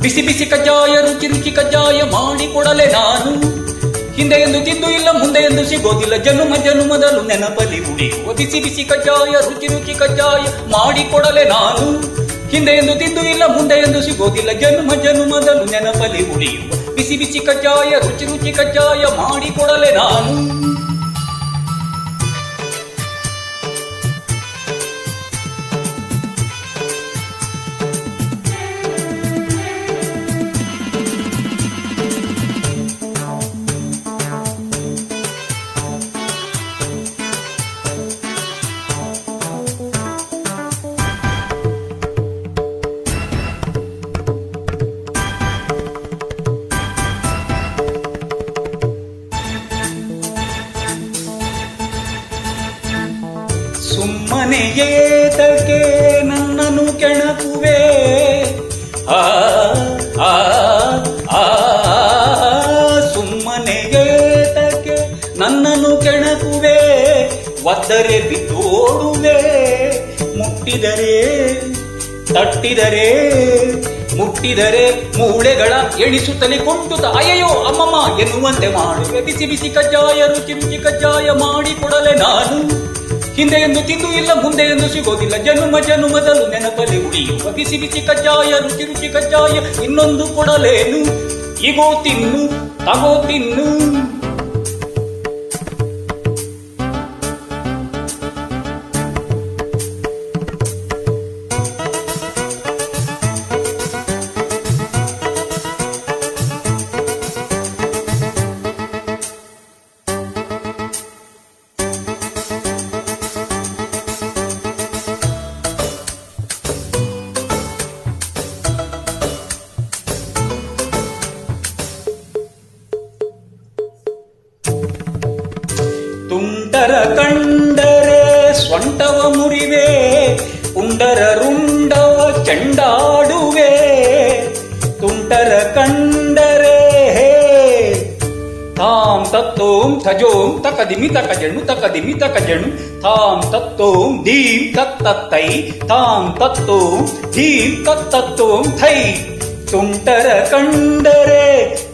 ಬಿಸಿ ಬಿಸಿ ಕಜ್ಜಾಯ ರುಚಿ ರುಚಿ ಕಜ್ಜಾಯ ಮಾಡಿಕೊಡಲೆ ನಾನು. ಹಿಂದೆ ಎಂದು ತಿಂದು ಇಲ್ಲ ಮುಂದೆ ಎಂದು ಸಿಗೋದಿಲ್ಲ ಜನುಮ ಜನುಮದಲು ನೆನಪಲ್ಲಿ ಉಳಿಯುವ ಬಿಸಿ ಬಿಸಿ ಕಜ್ಜಾಯ ರುಚಿ ರುಚಿ ಕಜ್ಜಾಯ ಮಾಡಿಕೊಡಲೆ ನಾನು. ಹಿಂದೆ ಎಂದು ತಿಂದು ಇಲ್ಲ ಮುಂದೆ ಎಂದು ಸಿಗೋದಿಲ್ಲ ಜನುಮ ಜನುಮದಲು ನೆನಪಲ್ಲಿ ಉಳಿಯುವ ಬಿಸಿ ಬಿಸಿ ಕಜ್ಜಾಯ ರುಚಿ ರುಚಿ ಕಜ್ಜಾಯ ಮಾಡಿಕೊಡಲೆ ನಾನು. ಸುಮ್ಮನೆ ಏತಕ್ಕೆ ನನ್ನನ್ನು ಕೆಣಕುವೆ, ಆ ಆ ಆ ಸುಮ್ಮನೆ ಏತಕ್ಕೆ ನನ್ನನ್ನು ಕೆಣಕುವೆ. ಒದ್ದರೆ ಬಿದ್ದೋಡುವೆ, ಮುಟ್ಟಿದರೆ ತಟ್ಟಿದರೆ ಮುಟ್ಟಿದರೆ ಮೂಳೆಗಳ ಎಣಿಸುತ್ತಲೇ ಕೊಂಟುತ್ತ ಅಯ್ಯೋ ಅಮ್ಮಮ್ಮ ಎನ್ನುವಂತೆ ಮಾಡುವೆ. ಬಿಸಿ ಬಿಸಿ ಕಜ್ಜಾಯ ರುಚಿ ರುಚಿ ಕಜ್ಜಾಯ ಮಾಡಿಕೊಡಲೆ ನಾನು. ಹಿಂದೆ ಎಂದು ತಿಂದು ಇಲ್ಲ ಮುಂದೆ ಎಂದು ಸಿಗೋದಿಲ್ಲ ಜನುಮ ಜನುಮದಲು ನೆನಪಲ್ಲಿ ಉಳಿಯುವ ಬಿಸಿ ಬಿಸಿ ಕಜ್ಜಾಯ ರುಚಿ ರುಚಿ ಕಜ್ಜಾಯ ಇನ್ನೊಂದು ಕೊಡಲೇನು. ಇಗೋ ತಿನ್ನು ತಗೋ ತಿನ್ನು. ತುಂಟರ ಕಂಡರೆ ಸ್ವಂಟವ ಮುರಿವೆ, ಪುಂಡರ ರುಂಡವ ಚೆಂಡಾಡುವೆ. ತುಂಟರ ಕಂಡರೆ ತಾಂ ತತ್ತೋಂ ಥಜೋಂ ತಕದಿಮಿ ತಕಜಣು ತಕದಿಮಿ ತಕಜಣು ತಾಂ ತತ್ತೋಂ ಧೀಂ ತತ್ತೈ ತಾಂ ತತ್ತೋಂ ಧೀಂ ತತ್ತೋಂ ಥೈ. ತುಂಟರ ಕಂಡರೆ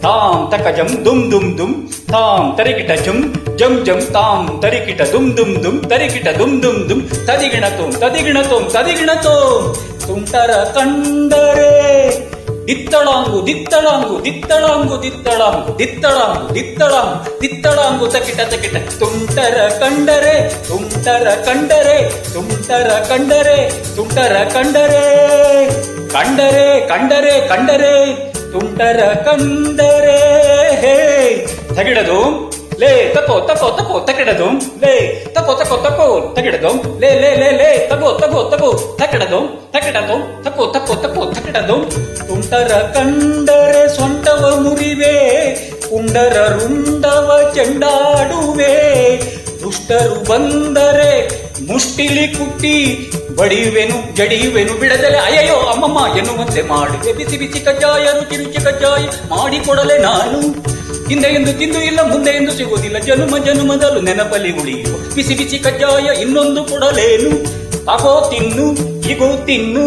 ತಾಂ ತಕಜಂ ದುಮ್ ದುಮ್ ದುಮ್ ತಾಂ ತರಿಕಿಟ ಜುಂ ಜಂ ಜಂ ತಾಂ ತರಿಕಿಟ ದುಮ್ ದುಮ್ ದುಮ್ ತರಿಕಿಟ ದುಮ್ ದುಮ್ ದುಮ್ ತದಿಗಿಣತೋಂ ತದಿಗಿಣತೋಂ ತದಿಗಿಣತೋಂ. ತುಂಟರ ಕಂಡರೆ ದಿತ್ತಳಾಂಗು ದಿತ್ತಳಾಂಗು ದಿತ್ತಳಾಂಗು ದಿತ್ತಳಾಂಗು ದಿತ್ತಳಾಂಗು ದಿತ್ತಳಾಂಗು ದಿತ್ತಳಾಂಗು ತಕಿಟ ತಕಿಟ. ತುಂಟರ ಕಂಡರೆ ತುಂಟರ ಕಂಡರೆ ತುಂಟರ ಕಂಡರೆ ತುಂಟರ ಕಂಡರೆ ಕಂಡರೆ ಕಂಡರೆ ಕಂಡರೆ ತುಂಟರ ಕಂಡರೆ ತಗಿಡದು ಲೇ ತಕೋ ತಕೋ ತಕೋ ತಗಿಡದು ಲೇ ತಕೋ ತಕೋ ತಕೋ ತಗಿಡದು ಲೇ ಲೇ ಲೇ ಲೇ ತಗೋ ತಗೋ ತಗೋ ತಗಿಡದು ತಗಿಡದು ತಕೋ ತಕೋ ತಕೋ ತಗಿಡದು. ತುಂಟರ ಕಂಡರೆ ಸೊಂಟವ ಮುರಿವೆ, ಪುಂಡರ ರುಂಡವ ಚೆಂಡಾಡುವೆ. ದುಷ್ಟರು ಬಂದರೆ ಮುಷ್ಟಿಲಿ ಕುಟ್ಟಿ ಬಡಿಯುವೆನು ಜಡಿಯುವೆನು ಬಿಡದಲೆ ಅಯ್ಯೋ ಅಮ್ಮಮ್ಮ ಎನ್ನುವಂತೆ ಮಾಡುವೆ. ಬಿಸಿ ಬಿಸಿ ಕಜ್ಜಾಯ ರುಚಿ ರುಚಿ ಕಜ್ಜಾಯ ಮಾಡಿಕೊಡಲೆ ನಾನು. ಹಿಂದೆ ಎಂದು ತಿಂದು ಇಲ್ಲ ಮುಂದೆ ಎಂದು ಸಿಗೋದಿಲ್ಲ ಜನುಮ ಜನುಮದಲು ನೆನಪಲ್ಲಿ ಉಳಿಯುವ ಬಿಸಿ ಬಿಸಿ ಕಜ್ಜಾಯ ಇನ್ನೊಂದು ಕೊಡಲೇನು. ತಗೋ ತಿನ್ನು ಇಗೋ ತಿನ್ನು.